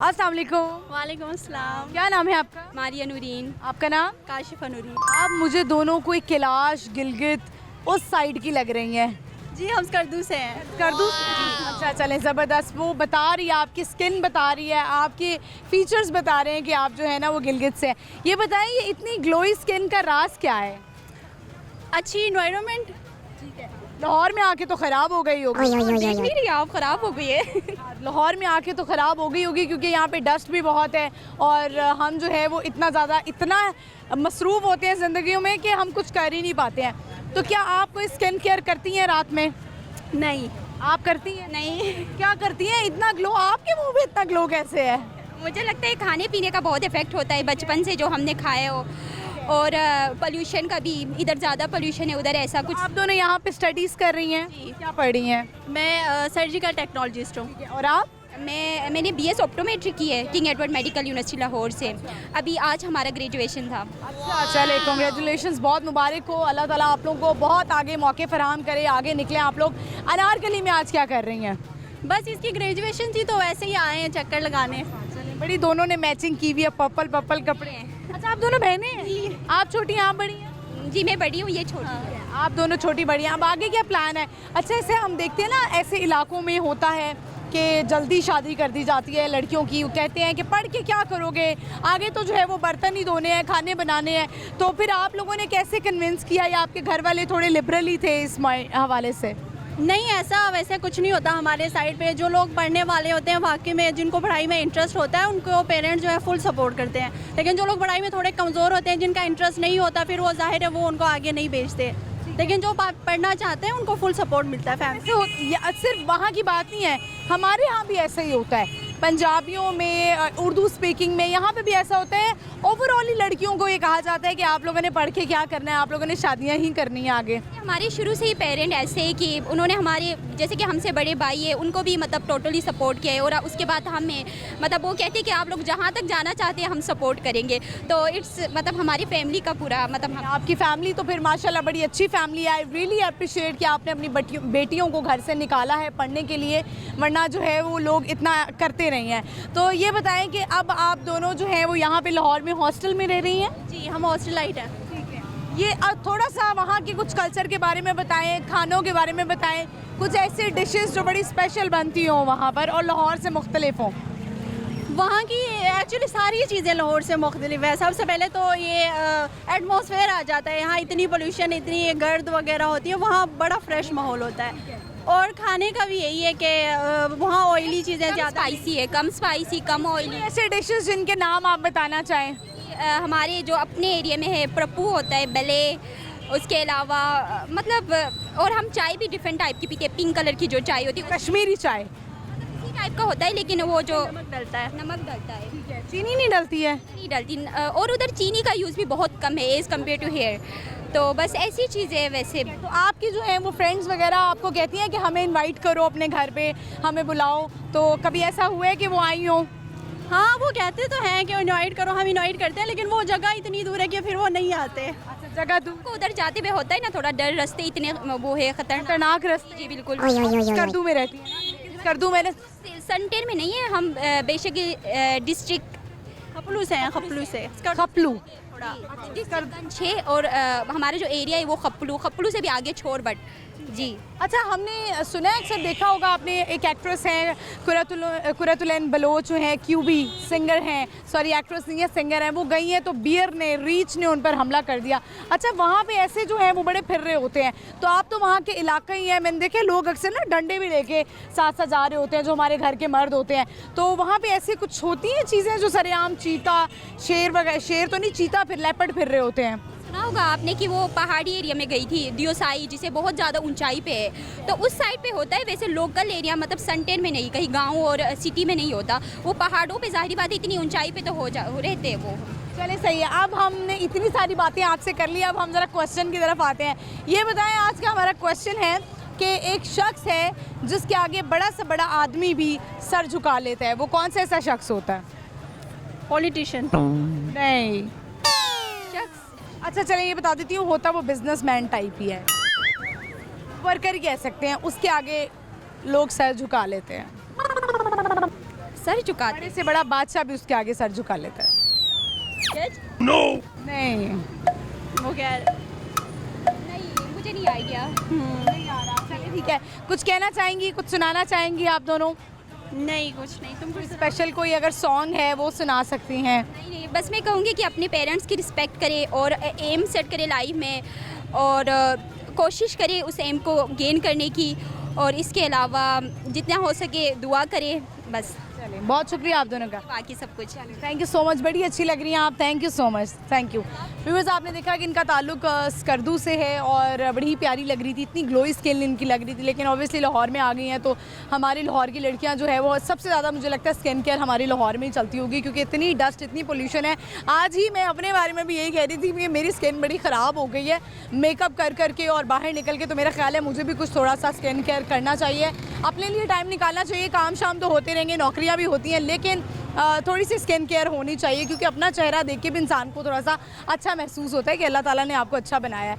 अस्सलाम वालेकुम। वालेकुम अस्सलाम। क्या नाम है आपका? मारिया नूरीन। आपका नाम? काशिफा नूरीन। आप मुझे दोनों कोई कैलाश गिलगित उस साइड की लग रही हैं। जी हम स्कर्दू से हैं। कर दूँ? अच्छा चलें, ज़बरदस्त। वो बता रही है, आपकी स्किन बता रही है, आपके फीचर्स बता रहे हैं कि आप जो है ना वो गिलगित से हैं। ये बताएं, ये इतनी ग्लोई स्किन का राज क्या है? अच्छी इन्वायरमेंट। लाहौर में आके तो ख़राब हो गई होगी। देख नहीं रही आप, ख़राब हो गई है। लाहौर में आके तो ख़राब हो गई होगी क्योंकि यहाँ पे डस्ट भी बहुत है और हम जो है वो इतना मसरूफ़ होते हैं ज़िंदगियों में कि हम कुछ कर ही नहीं पाते हैं। तो क्या आप कोई स्किन केयर करती हैं रात में? नहीं। आप करती हैं? नहीं, क्या करती हैं? इतना ग्लो आपके मुंह पे इतना ग्लो कैसे है? मुझे लगता है खाने पीने का बहुत इफेक्ट होता है बचपन से जो हमने खाया हो, और पोल्यूशन का भी। इधर ज़्यादा पोल्यूशन है, उधर ऐसा कुछ। आप दोनों यहाँ पे स्टडीज़ कर रही हैं? जी। क्या पढ़ रही हैं? मैं सर्जिकल टेक्नोलॉजिस्ट हूँ। और आप? मैंने BS ऑप्टोमेट्री की है king Edward medical university Lahore से। अभी आज हमारा ग्रेजुएशन था। अच्छा चले, कॉन्ग्रेचुलेशंस, बहुत मुबारक हो। अल्लाह ताला आप लोगों को बहुत आगे मौके फराहम करे, आगे निकलें आप लोग। अनारकली में आज क्या कर रही हैं? बस इसकी ग्रेजुएशन थी तो वैसे ही आए हैं चक्कर लगाने। बड़ी दोनों ने मैचिंग की हुई है, पर्पल पर्पल कपड़े हैं। अच्छा आप दोनों बहनें हैं? आप छोटी हैं, आप बड़ी हैं? जी मैं बड़ी हूँ, ये छोटी है। आप दोनों छोटी बड़ी हैं। अब आगे क्या प्लान है? अच्छा, ऐसे हम देखते हैं ना, ऐसे इलाकों में होता है कि जल्दी शादी कर दी जाती है लड़कियों की। वो कहते हैं कि पढ़ के क्या करोगे, आगे तो जो है वो बर्तन ही धोने हैं, खाने बनाने हैं। तो फिर आप लोगों ने कैसे कन्विंस किया, या आपके घर वाले थोड़े लिबरल ही थे इस हवाले से? नहीं, ऐसा वैसे कुछ नहीं होता हमारे साइड पे। जो लोग पढ़ने वाले होते हैं, वाकई में जिनको पढ़ाई में इंटरेस्ट होता है, उनको पेरेंट्स जो है फुल सपोर्ट करते हैं। लेकिन जो लोग पढ़ाई में थोड़े कमज़ोर होते हैं, जिनका इंटरेस्ट नहीं होता, फिर वो जाहिर है वो उनको आगे नहीं भेजते। लेकिन जो पढ़ना चाहते हैं उनको फुल सपोर्ट मिलता है फैमिली से। सिर्फ वहाँ की बात नहीं है, हमारे यहाँ भी ऐसा ही होता है। पंजाबियों में, उर्दू स्पीकिंग में, यहाँ पे भी ऐसा होता है। ओवरऑल ही लड़कियों को ये कहा जाता है कि आप लोगों ने पढ़ के क्या करना है, आप लोगों ने शादियाँ ही करनी है आगे। हमारे शुरू से ही पेरेंट ऐसे है कि उन्होंने हमारे, जैसे कि हमसे बड़े भाई है, उनको भी मतलब टोटली सपोर्ट किया है। और उसके बाद हमें मतलब वो कहते हैं कि आप लोग जहाँ तक जाना चाहते हैं हम सपोर्ट करेंगे। तो इट्स मतलब हमारी फैमिली का पूरा मतलब आपकी फैमिली तो फिर माशाल्लाह बड़ी अच्छी फैमिली है। आई रियली अप्रिशिएट कि आपने अपनी बेटियों को घर से निकाला है पढ़ने के लिए, वरना जो है वो लोग इतना करते नहीं हैं। तो ये बताएं कि अब आप दोनों जो हैं वो यहाँ पे लाहौर में हॉस्टल में रह रही हैं? जी हम हॉस्टलाइट हैं। ये थोड़ा सा वहाँ के कुछ कल्चर के बारे में बताएं, खानों के बारे में बताएं, कुछ ऐसे डिशेस जो बड़ी स्पेशल बनती हों वहाँ पर और लाहौर से मुख्तलिफ हों। वहाँ की एक्चुअली सारी चीज़ें लाहौर से मुख्तलिफ है। सबसे पहले तो ये एटमॉस्फेयर आ जाता है। यहाँ इतनी पोल्यूशन, इतनी गर्द वगैरह होती है, वहाँ बड़ा फ्रेश माहौल होता है। और खाने का भी यही है कि वहाँ ऑयली चीज़ें ज़्यादा, स्पाइसी है, कम स्पाइसी, कम ऑयली। ऐसे डिशेस जिनके नाम आप बताना चाहें? हमारे जो अपने एरिया में है, प्रप्पू होता है, बेले, उसके अलावा मतलब, और हम चाय भी डिफरेंट टाइप की पीते हैं। पिंक कलर की जो चाय होती है, कश्मीरी चाय इसी टाइप का होता है, लेकिन वो जो नमक डलता है, चीनी नहीं डलती है? नहीं डलती। और उधर चीनी का यूज़ भी बहुत कम है एज़ कम्पेयर टू हेयर। तो बस ऐसी चीज़ें हैं। वैसे तो आपकी जो है वो फ्रेंड्स वगैरह आपको कहती हैं कि हमें इनवाइट करो अपने घर पे, हमें बुलाओ, तो कभी ऐसा हुआ है कि वो आई हो? हाँ, वो कहते तो हैं कि इनवाइट करो, हम इनवाइट करते हैं, लेकिन वो जगह इतनी दूर है कि फिर वो नहीं आते। अच्छा, जगह दूर को उधर जाते हुए होता है ना थोड़ा डर, रास्ते इतने वो है खतरनाक रास्ते। जी बिल्कुल। स्कर्दू में रहती है? स्कर्दू में सनटेर में नहीं है हम, बेशक डिस्ट्रिक्ट खपलू से हैं। खपलू से खपलू डिस्ट्रिक्ट है, और हमारा जो एरिया है वो खपलू से भी आगे छोरबट। जी अच्छा, हमने सुना है, अक्सर देखा होगा आपने, एक एक्ट्रेस हैं कुरतुलैन बलोच जो हैं, क्यूबी सिंगर हैं, सॉरी एक्ट्रेस नहीं है सिंगर हैं, वो गई हैं तो बियर ने, रीच ने उन पर हमला कर दिया। अच्छा, वहाँ पे ऐसे जो हैं वो बड़े फिर रहे होते हैं, तो आप तो वहाँ के इलाका ही हैं। मैंने देखे लोग अक्सर ना डंडे भी लेके साथ साथ जा रहे होते हैं, जो हमारे घर के मर्द होते हैं। तो वहाँ पे ऐसी कुछ होती हैं चीज़ें जो सरेआम चीता, शेर वगैरह, शेर तो नहीं, चीता फिर लेपर्ड फिर रहे होते हैं? सुना होगा आपने कि वो पहाड़ी एरिया में गई थी, दियोसाई, जिसे बहुत ज़्यादा ऊंचाई पे है, तो उस साइड पे होता है। वैसे लोकल एरिया मतलब सनटेन में नहीं, कहीं गांव और सिटी में नहीं होता, वो पहाड़ों पे जाहिर बात है इतनी ऊंचाई पे तो हो रहते हैं वो। चले सही है, अब हमने इतनी सारी बातें आपसे कर ली, अब हम ज़रा क्वेश्चन की तरफ आते हैं। ये बताएं, आज का हमारा क्वेश्चन है कि एक शख्स है जिसके आगे बड़ा से बड़ा आदमी भी सर झुका लेता है, वो कौन सा ऐसा शख्स होता है? पॉलिटिशियन नहीं। शख्स, अच्छा चलिए ये बता देती हूँ, होता वो बिजनेसमैन टाइप ही है, वर्कर ही कह सकते हैं, उसके आगे लोग सर झुका लेते हैं। सर झुकाते बड़े से बड़ा बादशाह भी उसके आगे सर झुका लेता है। नहीं वो क्या है? नहीं, मुझे नहीं आइडिया। नहीं आ रहा। चलिए ठीक है, कुछ कहना चाहेंगी, कुछ सुनाना चाहेंगी आप दोनों? नहीं कुछ नहीं, तुम कुछ स्पेशल कोई अगर सॉन्ग है वो सुना सकती हैं। नहीं, बस मैं कहूँगी कि अपने पेरेंट्स की रिस्पेक्ट करे और एम सेट करे लाइफ में, और कोशिश करे उस एम को गेन करने की, और इसके अलावा जितना हो सके दुआ करे, बस चलिए, बहुत शुक्रिया आप दोनों का। बाकी सब कुछ। थैंक यू सो मच, बड़ी अच्छी लग रही हैं आप। Thank you so much, thank you. Viewers, आपने देखा कि इनका ताल्लुक स्कर्दू से है और बड़ी ही प्यारी लग रही थी, इतनी ग्लोई स्किन इनकी लग रही थी, लेकिन ऑब्वियसली लाहौर में आ गई हैं तो हमारी लाहौर की लड़कियां जो है वो सबसे ज़्यादा मुझे लगता है स्किन केयर हमारी लाहौर में ही चलती होगी, क्योंकि इतनी डस्ट, इतनी पोल्यूशन है। आज ही मैं अपने बारे में भी यही कह रही थी कि मेरी स्किन बड़ी ख़राब हो गई है मेकअप कर करके और बाहर निकल के, तो मेरा ख्याल है मुझे भी कुछ थोड़ा सा स्किन केयर करना चाहिए, अपने लिए टाइम निकालना चाहिए। काम शाम तो होते रहेंगे, नौकरियाँ भी होती हैं, लेकिन थोड़ी सी स्किन केयर होनी चाहिए, क्योंकि अपना चेहरा देख के भी इंसान को थोड़ा सा अच्छा महसूस होता है कि अल्लाह ताला ने आपको अच्छा बनाया है।